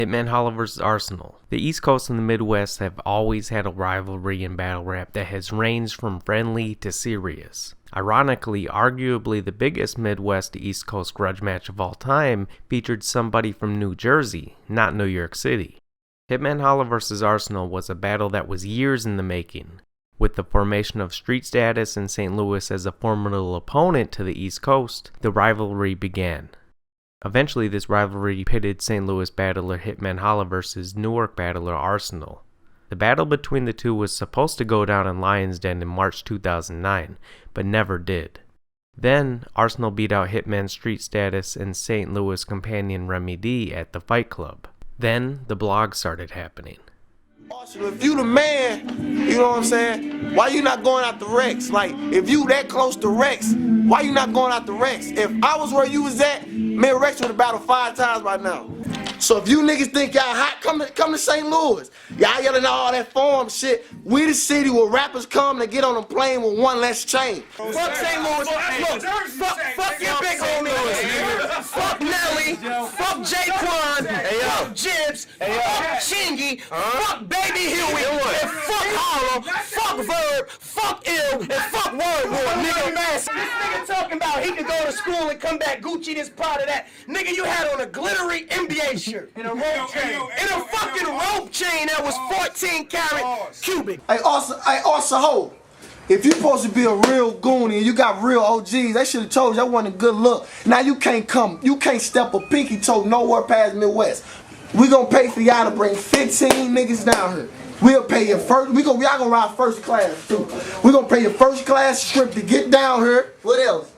Hitman Holla vs. Arsonal. The East Coast and the Midwest have always had a rivalry in battle rap that has ranged from friendly to serious. Ironically, arguably the biggest Midwest to East Coast grudge match of all time featured somebody from New Jersey, not New York City. Hitman Holla vs. Arsonal was a battle that was years in the making. With the formation of Street Status and St. Louis as a formidable opponent to the East Coast, the rivalry began. Eventually, this rivalry pitted St. Louis battler Hitman Holla versus Newark battler Arsonal. The battle between the two was supposed to go down in Lionz Den in March 2009, but never did. Then, Arsonal beat out Hitman Street Status and St. Louis companion Remy D at the Fight Klub. Then, the blogs started happening. If you the man, you know what I'm saying, why you not going out the Rex? Like, if you that close to Rex, why you not going out the Rex? If I was where you was at, me and Rex would have battled 5 times by now. So if you niggas think y'all hot, come to St. Louis. Y'all yelling all that form shit. We the city where rappers come to get on a plane with one less chain. Fuck St. Louis. Fuck your big homie. Fuck Nelly. Fuck Jaquan. Fuck Jibs. Fuck Chingy. Fuck Baby Huey. And fuck Holla. Fuck Verb. Fuck Ill. And fuck Word War. Nigga, this nigga talking about he could go to school and come back Gucci this, proud of that. Nigga, you had on a glittery NBA shirt. In a rope chain. In a fucking rope chain that was 14 karat cubic. Hey, also, hold. If you supposed to be a real goonie and you got real OGs, they should have told you that wasn't a good look. Now you can't step a pinky toe nowhere past Midwest. We gonna pay for y'all to bring 15 niggas down here. We'll pay you first. Y'all gonna ride first class too. We gonna pay you first class trip to get down here. What else?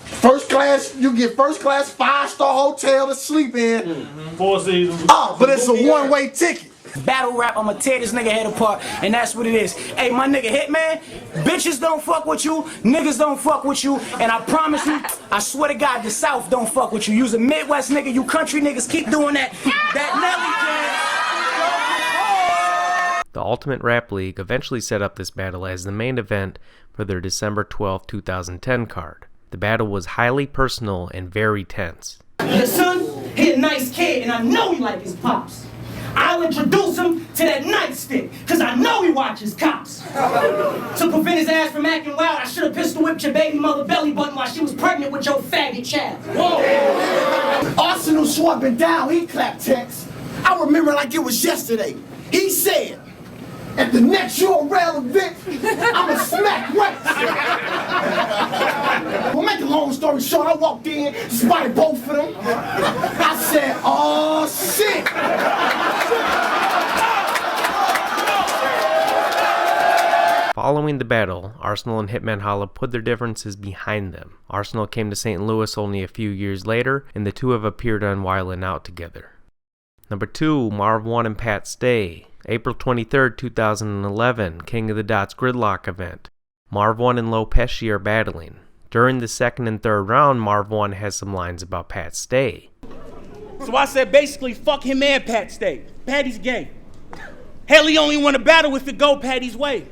First class, you get first class 5-star hotel to sleep in. 4 seasons. Oh, but it's a one-way ticket. Battle rap, I'ma tear this nigga head apart, and that's what it is. Hey, my nigga Hitman, bitches don't fuck with you, niggas don't fuck with you, and I promise you, I swear to God, the South don't fuck with you. You's a Midwest nigga, you country niggas keep doing that. The Ultimate Rap League eventually set up this battle as the main event for their December 12, 2010 card. The battle was highly personal and very tense. Your son, he a nice kid, and I know he like his pops. I'll introduce him to that nightstick, cause I know he watches cops. To prevent his ass from acting wild, I should have pistol whipped your baby mother belly button while she was pregnant with your faggot child. Whoa. Arsonal swapping down, he clapped text. I remember like it was yesterday. He said, at the next URL event, I'ma smack Rex. Well, make a long story short, I walked in, spotted both of them. I said, oh shit. Following the battle, Arsonal and Hitman Holla put their differences behind them. Arsonal came to St. Louis only a few years later, and the two have appeared on Wild 'N Out together. Number 2, Marv 1 and Pat Stay. April 23, 2011, King of the Dots Gridlock event. Marv 1 and Low Pesci are battling. During the second and third round, Marv 1 has some lines about Pat Stay. So I said basically, fuck him and Pat Stay. Patty's gay. Halle only want to battle if it go Patty's way.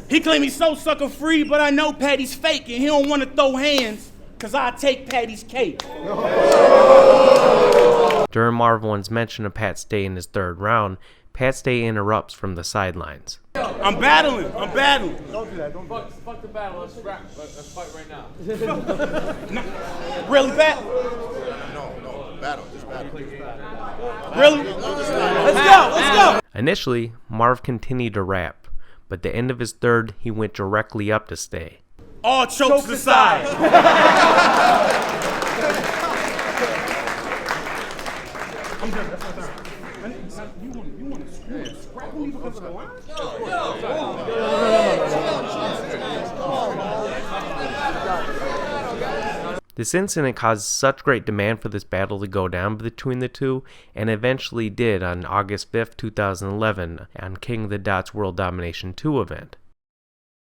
He claim he's so sucker free, but I know Patty's fake and he don't want to throw hands, cause I take Patty's cake. During Marv 1's mention of Pat Stay in his third round, Pat Stay interrupts from the sidelines. I'm battling. Don't do that. Don't fuck the battle. Let's fight right now. Really bad? No, battle. Just battle. Really? Let's go. Initially, Marv continued to rap, but at the end of his third, he went directly up to Stay. All chokes aside. I'm done. That's not done. You want to scrap me because of the line? This incident caused such great demand for this battle to go down between the two, and eventually did on August 5, 2011 on King of the Dots World Domination 2 event.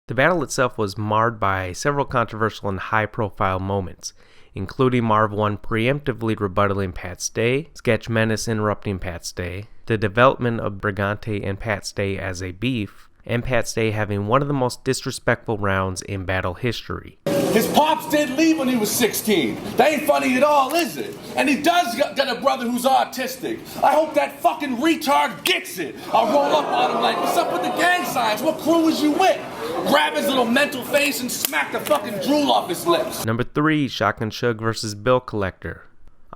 The battle itself was marred by several controversial and high-profile moments, including Marv 1 preemptively rebuttaling Pat Stay, Sketch Menace interrupting Pat Stay, the development of Brigante and Pat Stay as a beef, and Pat Stay having one of the most disrespectful rounds in battle history. His pops did leave when he was 16. That ain't funny at all, is it? And he does got a brother who's autistic. I hope that fucking retard gets it. I'll roll up on him like, what's up with the gang signs? What crew was you with? Grab his little mental face and smack the fucking drool off his lips. Number 3, Shotgun Suge versus Bill Collector.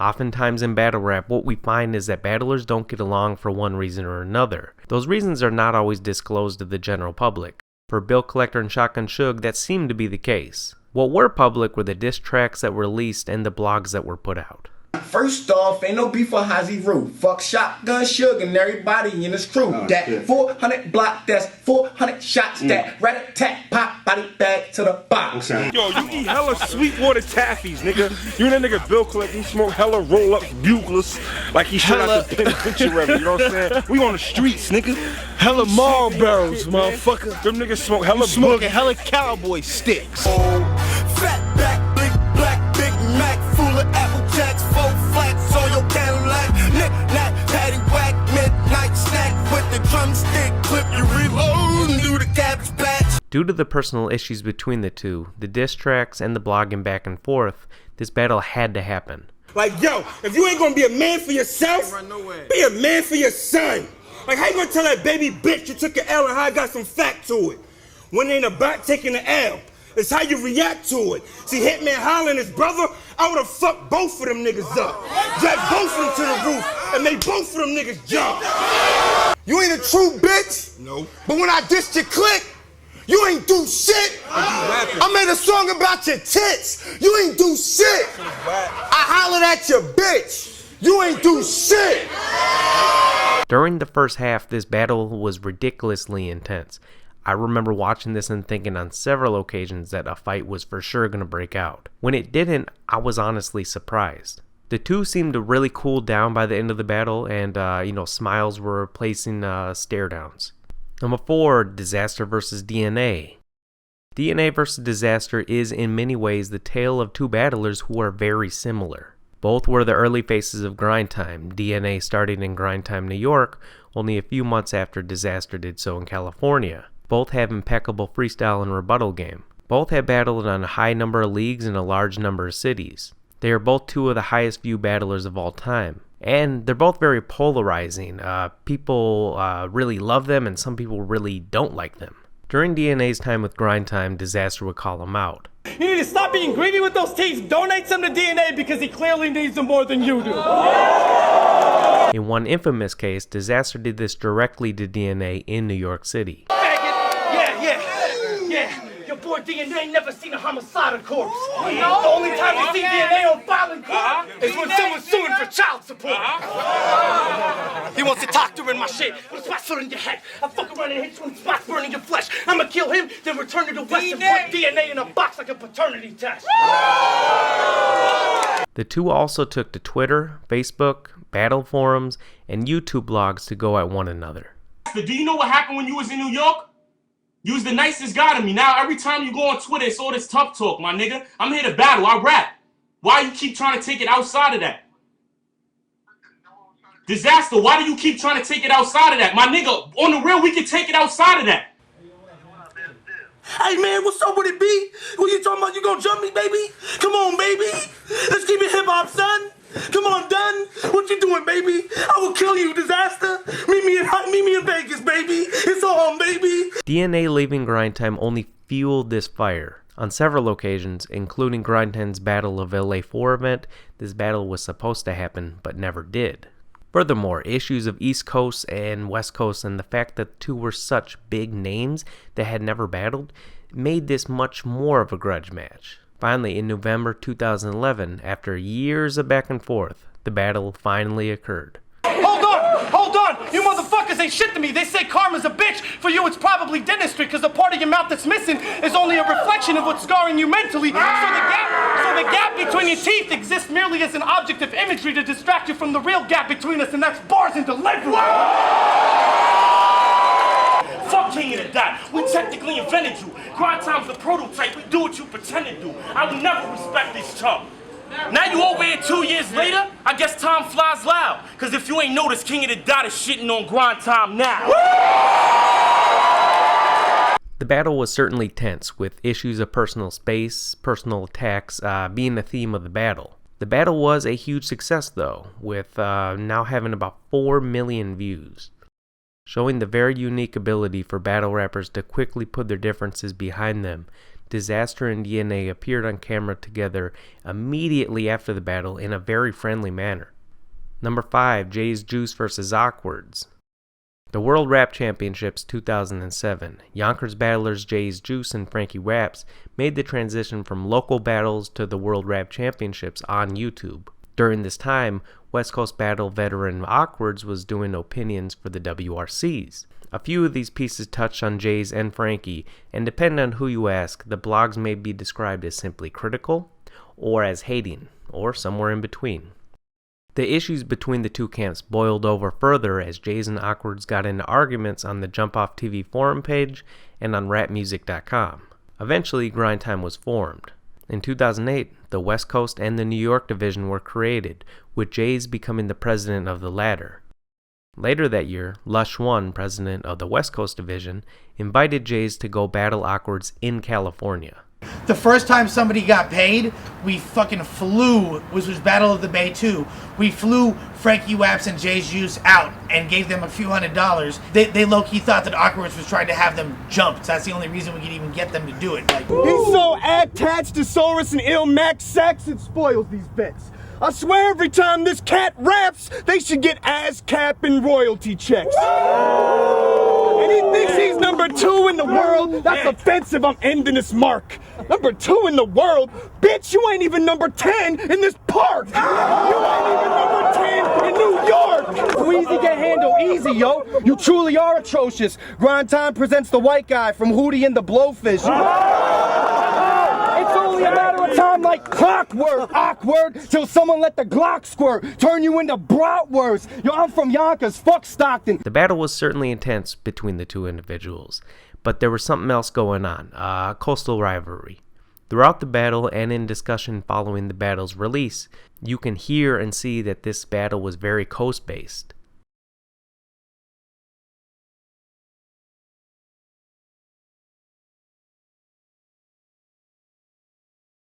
Oftentimes in battle rap, what we find is that battlers don't get along for one reason or another. Those reasons are not always disclosed to the general public. For Bill Collector and Shotgun Suge, that seemed to be the case. What were public were the diss tracks that were released and the blogs that were put out. First off, ain't no beef for Hazy Roo. Fuck Shotgun Suge and everybody in his crew. That 400 block, that's 400 shots. That rat-a-tat, pop, body bag to the box. Yo, you eat hella Sweetwater taffies, nigga. You and that nigga Bill Collector, you smoke hella roll-ups, buglers, like he shot out the penitentiary, you know what I'm saying? We on the streets, nigga. Hella Marlboros, motherfucker. Them niggas smoke hella Smoking hella cowboy sticks. Fat back, big black, Big Mac, full of Apple Jacks, 4 flats on your Cadillac, knick-knack, patty whack, midnight snack with the drumstick, clip you reload and do the cabbage patch. Due to the personal issues between the two, the diss tracks and the blogging back and forth, this battle had to happen. Like, yo, if you ain't gonna be a man for yourself, be a man for your son. Like, how you gonna tell that baby bitch you took an L and how I got some fat to it? When it ain't about taking the L, it's how you react to it. See, Hitman Holla and his brother, I would've fucked both of them niggas up. Dragged both of them to the roof and made both of them niggas jump. You ain't a true bitch. No. But when I dissed your clique, you ain't do shit. I made a song about your tits. You ain't do shit. I hollered at your bitch. You ain't do shit. During the first half, this battle was ridiculously intense. I remember watching this and thinking on several occasions that a fight was for sure going to break out. When it didn't, I was honestly surprised. The two seemed to really cool down by the end of the battle, and smiles were replacing stare downs. Number 4, Disaster versus DNA. DNA versus Disaster is in many ways the tale of two battlers who are very similar. Both were the early faces of Grind Time, DNA starting in Grind Time, New York, only a few months after Disaster did so in California. Both have impeccable freestyle and rebuttal game. Both have battled on a high number of leagues in a large number of cities. They are both two of the highest viewed battlers of all time. And they're both very polarizing. People really love them and some people really don't like them. During DNA's time with Grind Time, Disaster would call him out. You need to stop being greedy with those teas. Donate some to DNA because he clearly needs them more than you do. In one infamous case, Disaster did this directly to DNA in New York City. Yeah. Your boy DNA never seen a homicidal corpse. The only time you see DNA on filing court is when someone's suing for child support. He wants to talk during my shit. Put a spot foot in your head. I fuck around and hit you in spots burning your flesh. I'ma kill him, then return to the West and put DNA in a box like a paternity test. The two also took to Twitter, Facebook, battle forums, and YouTube blogs to go at one another. Do you know what happened when you was in New York? You was the nicest guy to me. Now, every time you go on Twitter, it's all this tough talk, my nigga. I'm here to battle. I rap. Why you keep trying to take it outside of that? Disaster, why do you keep trying to take it outside of that? My nigga, on the real, we can take it outside of that. Hey man, what's up with it, B? What you talking about? You gonna jump me, baby? Come on, baby. Let's keep it hip hop, son. Come on, Dunn. What you doing, baby? I will kill you, Disaster. Meet me in Vegas, baby. It's on, baby. DNA leaving Grind Time only fueled this fire. On several occasions, including Grind Time's Battle of LA 4 event, this battle was supposed to happen, but never did. Furthermore, issues of East Coast and West Coast and the fact that the two were such big names that had never battled made this much more of a grudge match. Finally, in November 2011, after years of back and forth, the battle finally occurred. Hold on! You motherfuckers ain't shit to me. They say karma's a bitch. For you, it's probably dentistry, because the part of your mouth that's missing is only a reflection of what's scarring you mentally. So the gap between your teeth exists merely as an object of imagery to distract you from the real gap between us, and that's bars and delivery. Fuck King of the Dot. We technically invented you. Grind Time's the prototype. We do what you pretend to do. I will never respect this chump. Now you over here 2 years later, I guess time flies loud. Cause if you ain't noticed, King of the Dot is shitting on Grind Time now. The battle was certainly tense, with issues of personal space, personal attacks being the theme of the battle. The battle was a huge success though, with now having about 4 million views, showing the very unique ability for battle rappers to quickly put their differences behind them. Disaster and DNA appeared on camera together immediately after the battle in a very friendly manner. Number 5, Jay's Juice vs. Awkward's. The World Rap Championships 2007, Yonkers battlers Jay's Juice and Frankie Raps made the transition from local battles to the World Rap Championships on YouTube. During this time, West Coast battle veteran Awkward's was doing opinions for the WRCs. A few of these pieces touched on Jay's and Frankie, and depending on who you ask, the blogs may be described as simply critical, or as hating, or somewhere in between. The issues between the two camps boiled over further as Jay's and Awkward's got into arguments on the Jump Off TV forum page and on rapmusic.com. Eventually, Grind Time was formed. In 2008, the West Coast and the New York division were created, with Jay's becoming the president of the latter. Later that year, Lush One, president of the West Coast division, invited Jay's to go battle Awkward's in California. The first time somebody got paid, we fucking flew, which was Battle of the Bay 2. We flew Frankie Waps and Jay's Juice out and gave them a few $100s. They low-key thought that Awkward's was trying to have them jumped. So that's the only reason we could even get them to do it. Like, He's so attached to Saurus and Ill Max Sax, it spoils these bits. I swear every time this cat raps, they should get ASCAP and royalty checks. And he thinks he's number 2 in the world. That's offensive. I'm ending this mark. Number 2 in the world? Bitch, you ain't even number 10 in this park. You ain't even number 10 in New York. Weezy can handle easy, yo. You truly are atrocious. Grind Time presents the white guy from Hootie and the Blowfish. It's only a matter of time like clockwork, awkward, till someone let the Glock squirt, turn you into bratwurst. Yo, I'm from Yonkers, fuck Stockton. The battle was certainly intense between the two individuals, but there was something else going on, a coastal rivalry. Throughout the battle and in discussion following the battle's release, you can hear and see that this battle was very coast-based.